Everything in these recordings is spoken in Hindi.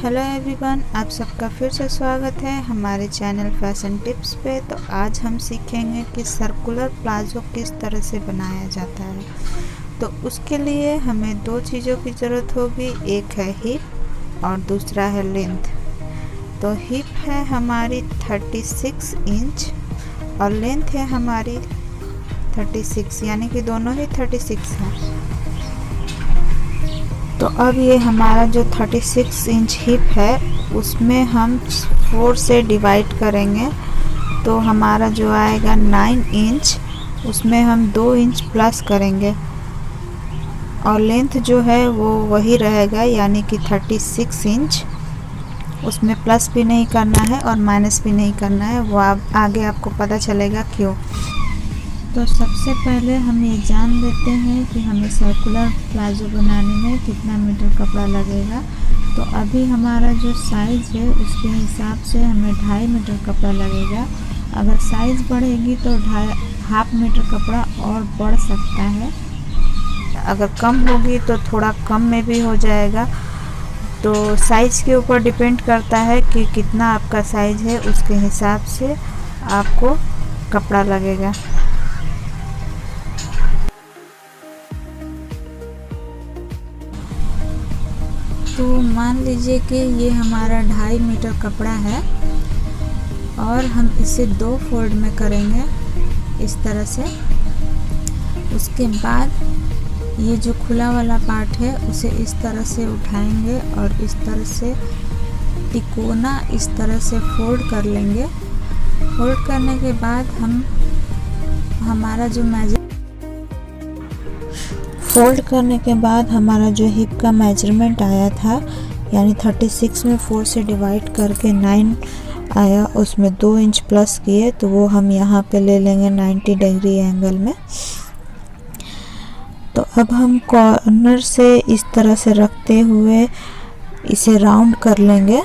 हेलो एवरीवन, आप सबका फिर से स्वागत है हमारे चैनल फैशन टिप्स पे। तो आज हम सीखेंगे कि सर्कुलर प्लाजो किस तरह से बनाया जाता है। तो उसके लिए हमें दो चीज़ों की ज़रूरत होगी, एक है हिप और दूसरा है लेंथ। तो हिप है हमारी 36 इंच और लेंथ है हमारी 36, यानी कि दोनों ही 36 है। तो अब ये हमारा जो 36 इंच हिप है उसमें हम 4 से डिवाइड करेंगे, तो हमारा जो आएगा 9 इंच, उसमें हम 2 इंच प्लस करेंगे और लेंथ जो है वो वही रहेगा, यानी कि 36 इंच। उसमें प्लस भी नहीं करना है और माइनस भी नहीं करना है, वो आगे आपको पता चलेगा क्यों। तो सबसे पहले हम ये जान लेते हैं कि हमें सर्कुलर प्लाजो बनाने में कितना मीटर कपड़ा लगेगा। तो अभी हमारा जो साइज़ है उसके हिसाब से हमें 2.5 मीटर कपड़ा लगेगा। अगर साइज़ बढ़ेगी तो हाफ मीटर कपड़ा और बढ़ सकता है। अगर कम होगी तो थोड़ा कम में भी हो जाएगा। तो साइज़ के ऊपर डिपेंड करता है कि कितना आपका साइज़ है, उसके हिसाब से आपको कपड़ा लगेगा। तो मान लीजिए कि ये हमारा 2.5 मीटर कपड़ा है और हम इसे 2 फोल्ड में करेंगे इस तरह से। उसके बाद ये जो खुला वाला पार्ट है उसे इस तरह से उठाएंगे और इस तरह से तिकोना इस तरह से फोल्ड कर लेंगे। फोल्ड करने के बाद हमारा जो हिप का मेजरमेंट आया था, यानी 36 में 4 से डिवाइड करके 9 आया, उसमें 2 इंच प्लस किए, तो वो हम यहाँ पे ले लेंगे 90 डिग्री एंगल में। तो अब हम कॉर्नर से इस तरह से रखते हुए इसे राउंड कर लेंगे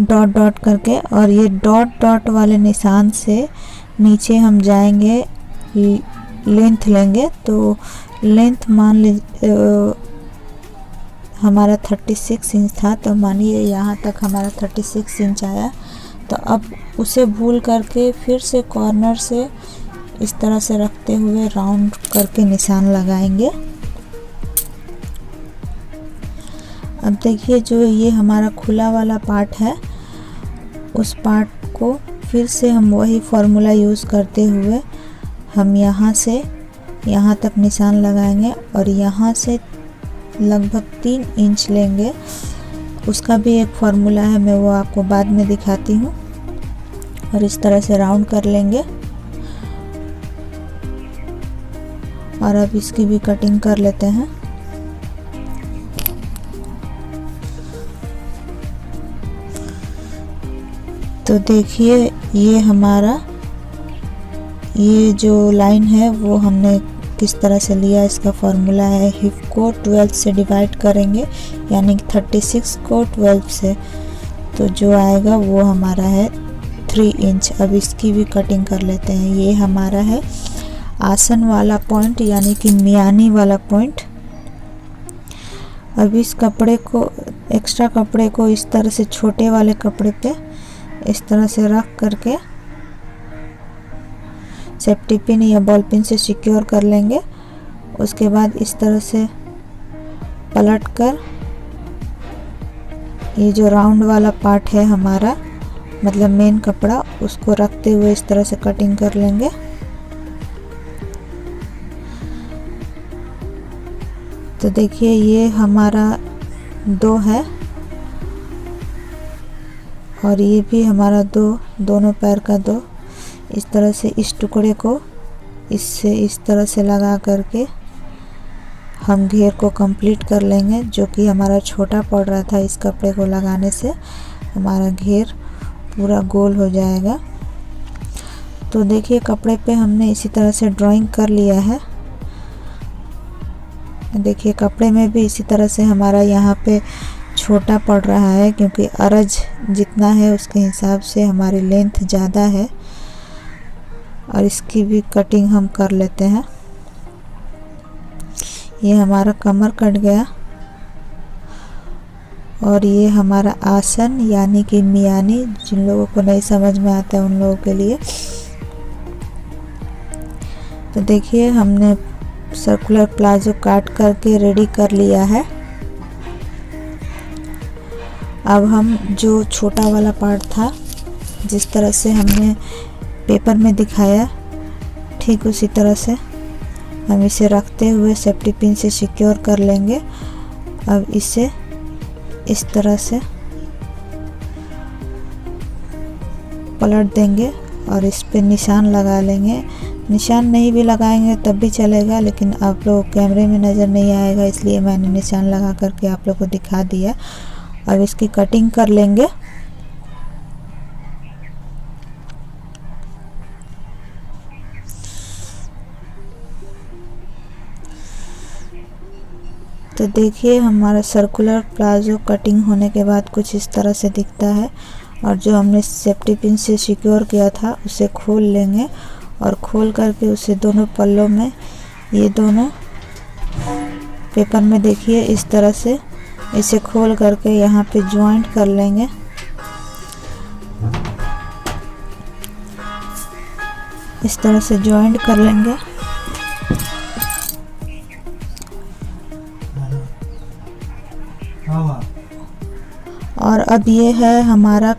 डॉट डॉट करके, और ये डॉट डॉट वाले निशान से नीचे हम जाएंगे, लेंथ लेंगे। तो लेंथ मान लीजिए हमारा 36 इंच था, तो मानिए यहाँ तक हमारा 36 इंच आया। तो अब उसे भूल करके फिर से कॉर्नर से इस तरह से रखते हुए राउंड करके निशान लगाएंगे। अब देखिए जो ये हमारा खुला वाला पार्ट है, उस पार्ट को फिर से हम वही फॉर्मूला यूज़ करते हुए हम यहाँ से यहाँ तक निशान लगाएंगे और यहाँ से लगभग 3 इंच लेंगे। उसका भी एक फार्मूला है, मैं वो आपको बाद में दिखाती हूँ। और इस तरह से राउंड कर लेंगे और अब इसकी भी कटिंग कर लेते हैं। तो देखिए ये हमारा ये जो लाइन है वो हमने किस तरह से लिया, इसका फार्मूला है हिप को 12 से डिवाइड करेंगे, यानी 36 को 12 से, तो जो आएगा वो हमारा है 3 इंच। अब इसकी भी कटिंग कर लेते हैं। ये हमारा है आसन वाला पॉइंट, यानी कि मियानी वाला पॉइंट। अब इस कपड़े को, एक्स्ट्रा कपड़े को इस तरह से छोटे वाले कपड़े पे इस तरह से रख करके सेफ्टी पिन या बॉल पिन से सिक्योर कर लेंगे। उसके बाद इस तरह से पलट कर ये जो राउंड वाला पार्ट है हमारा, मतलब मेन कपड़ा, उसको रखते हुए इस तरह से कटिंग कर लेंगे। तो देखिए ये हमारा 2 है और ये भी हमारा 2, दोनों पैर का 2। इस तरह से इस टुकड़े को इससे इस तरह से लगा करके हम घेर को कंप्लीट कर लेंगे, जो कि हमारा छोटा पड़ रहा था। इस कपड़े को लगाने से हमारा घेर पूरा गोल हो जाएगा। तो देखिए कपड़े पे हमने इसी तरह से ड्राइंग कर लिया है। देखिए कपड़े में भी इसी तरह से हमारा यहाँ पे छोटा पड़ रहा है, क्योंकि अरज जितना है उसके हिसाब से हमारी लेंथ ज़्यादा है। और इसकी भी कटिंग हम कर लेते हैं। ये हमारा कमर कट गया और ये हमारा आसन यानी कि मियानी, जिन लोगों को नहीं समझ में आता है उन लोगों के लिए। तो देखिए हमने सर्कुलर प्लाजो काट करके रेडी कर लिया है। अब हम जो छोटा वाला पार्ट था, जिस तरह से हमने पेपर में दिखाया, ठीक उसी तरह से हम इसे रखते हुए सेफ्टी पिन से सिक्योर कर लेंगे। अब इसे इस तरह से पलट देंगे और इस पे निशान लगा लेंगे। निशान नहीं भी लगाएंगे तब भी चलेगा, लेकिन आप लोग कैमरे में नज़र नहीं आएगा, इसलिए मैंने निशान लगा करके आप लोग को दिखा दिया। अब इसकी कटिंग कर लेंगे। तो देखिए हमारा सर्कुलर प्लाजो कटिंग होने के बाद कुछ इस तरह से दिखता है। और जो हमने सेफ्टी पिन से सिक्योर किया था उसे खोल लेंगे और खोल करके उसे दोनों पल्लों में, ये दोनों पेपर में देखिए इस तरह से इसे खोल करके यहाँ पे ज्वाइंट कर लेंगे। इस तरह से ज्वाइंट कर लेंगे। और अब ये है हमारा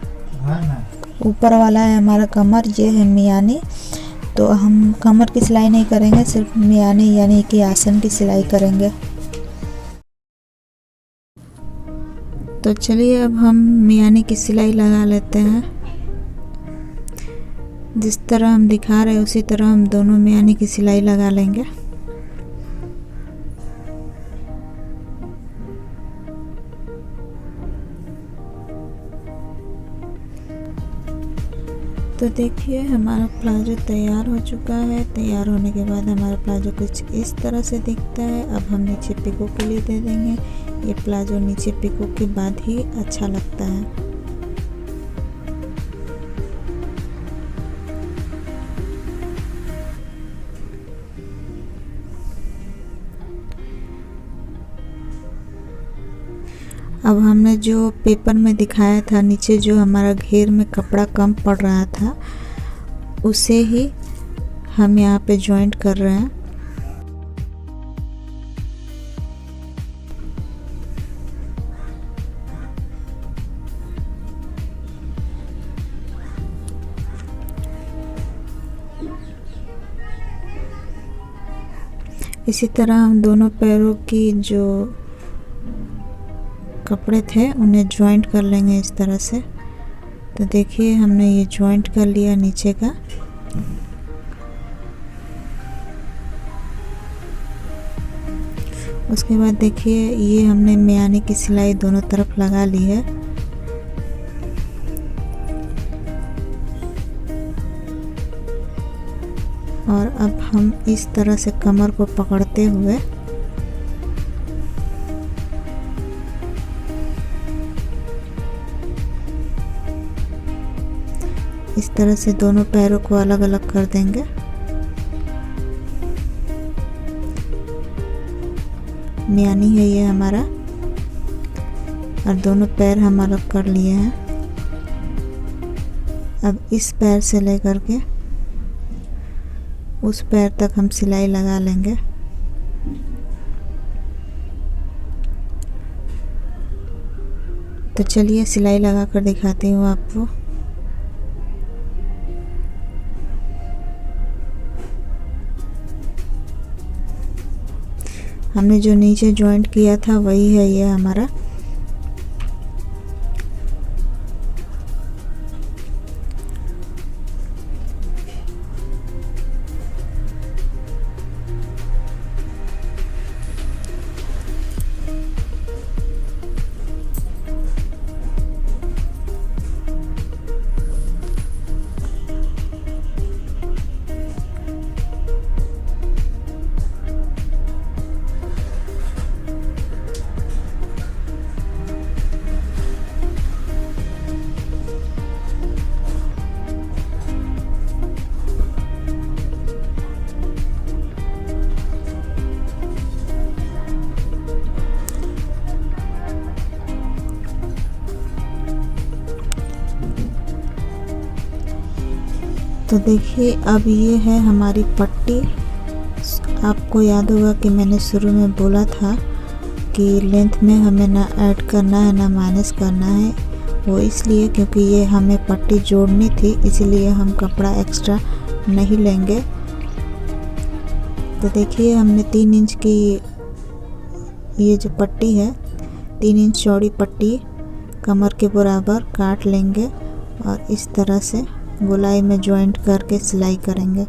ऊपर वाला है हमारा कमर, ये है मियानी। तो हम कमर की सिलाई नहीं करेंगे, सिर्फ मियानी यानी कि आसन की सिलाई करेंगे। तो चलिए अब हम मियानी की सिलाई लगा लेते हैं। जिस तरह हम दिखा रहे हैं उसी तरह हम दोनों मियानी की सिलाई लगा लेंगे। तो देखिए हमारा प्लाजो तैयार हो चुका है। तैयार होने के बाद हमारा प्लाजो कुछ इस तरह से दिखता है। अब हम नीचे पिको के लिए दे देंगे। ये प्लाजो नीचे पिको के बाद ही अच्छा लगता है। अब हमने जो पेपर में दिखाया था नीचे जो हमारा घेर में कपड़ा कम पड़ रहा था, उसे ही हम यहाँ पे जॉइंट कर रहे हैं। इसी तरह हम दोनों पैरों की जो कपड़े थे उन्हें जॉइंट कर लेंगे इस तरह से। तो देखिए हमने ये जॉइंट कर लिया नीचे का। उसके बाद देखिए ये हमने मियानी की सिलाई दोनों तरफ लगा ली है। और अब हम इस तरह से कमर को पकड़ते हुए इस तरह से दोनों पैरों को अलग अलग कर देंगे। मियानी है ये हमारा, और दोनों पैर हम अलग कर लिए हैं। अब इस पैर से लेकर के उस पैर तक हम सिलाई लगा लेंगे। तो चलिए सिलाई लगा कर दिखाती हूँ आपको। हमने जो नीचे जॉइंट किया था वही है ये हमारा। तो देखिए अब ये है हमारी पट्टी। आपको याद होगा कि मैंने शुरू में बोला था कि लेंथ में हमें ना ऐड करना है ना माइनस करना है। वो इसलिए क्योंकि ये हमें पट्टी जोड़नी थी, इसलिए हम कपड़ा एक्स्ट्रा नहीं लेंगे। तो देखिए हमने 3 इंच की ये जो पट्टी है, 3 इंच चौड़ी पट्टी कमर के बराबर काट लेंगे और इस तरह से गोलाई में जॉइंट करके सिलाई करेंगे।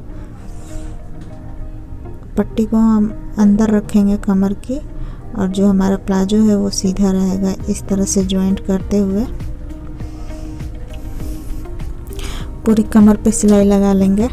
पट्टी को हम अंदर रखेंगे कमर की, और जो हमारा प्लाजो है वो सीधा रहेगा। इस तरह से जॉइंट करते हुए पूरी कमर पे सिलाई लगा लेंगे।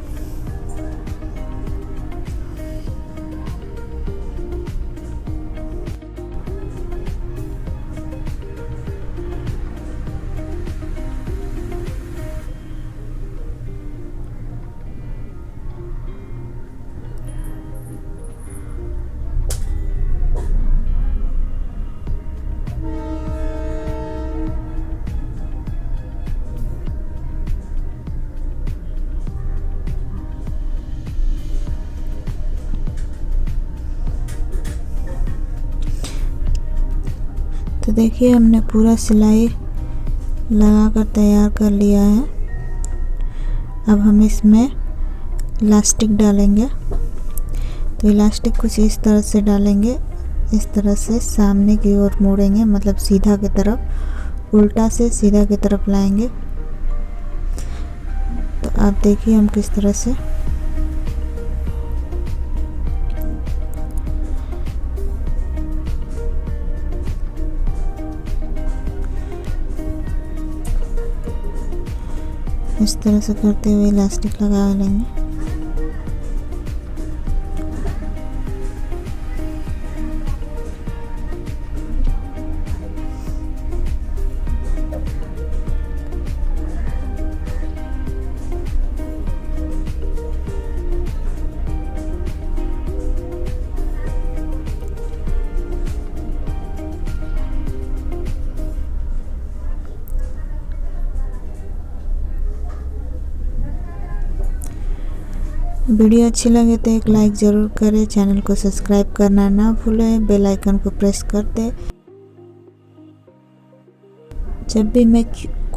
तो देखिए हमने पूरा सिलाई लगाकर तैयार कर लिया है। अब हम इसमें इलास्टिक डालेंगे। तो इलास्टिक कुछ इस तरह से डालेंगे, इस तरह से सामने की ओर मोड़ेंगे, मतलब सीधा की तरफ, उल्टा से सीधा की तरफ लाएंगे। तो आप देखिए हम किस तरह से इस तरह से करते हुए इलास्टिक लगा लेंगे। वीडियो अच्छी लगे तो एक लाइक ज़रूर करें, चैनल को सब्सक्राइब करना ना भूलें, बेल आइकन को प्रेस कर दें। जब भी मैं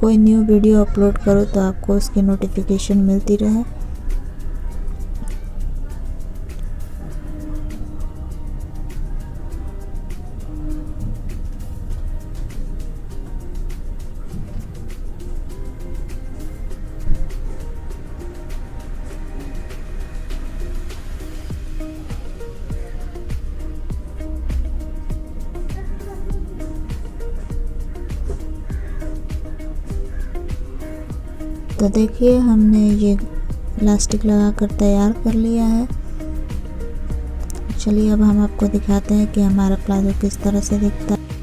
कोई न्यू वीडियो अपलोड करूं तो आपको उसकी नोटिफिकेशन मिलती रहे। तो देखिए हमने ये इलास्टिक लगाकर तैयार कर लिया है। चलिए अब हम आपको दिखाते हैं कि हमारा प्लाजो किस तरह से दिखता है।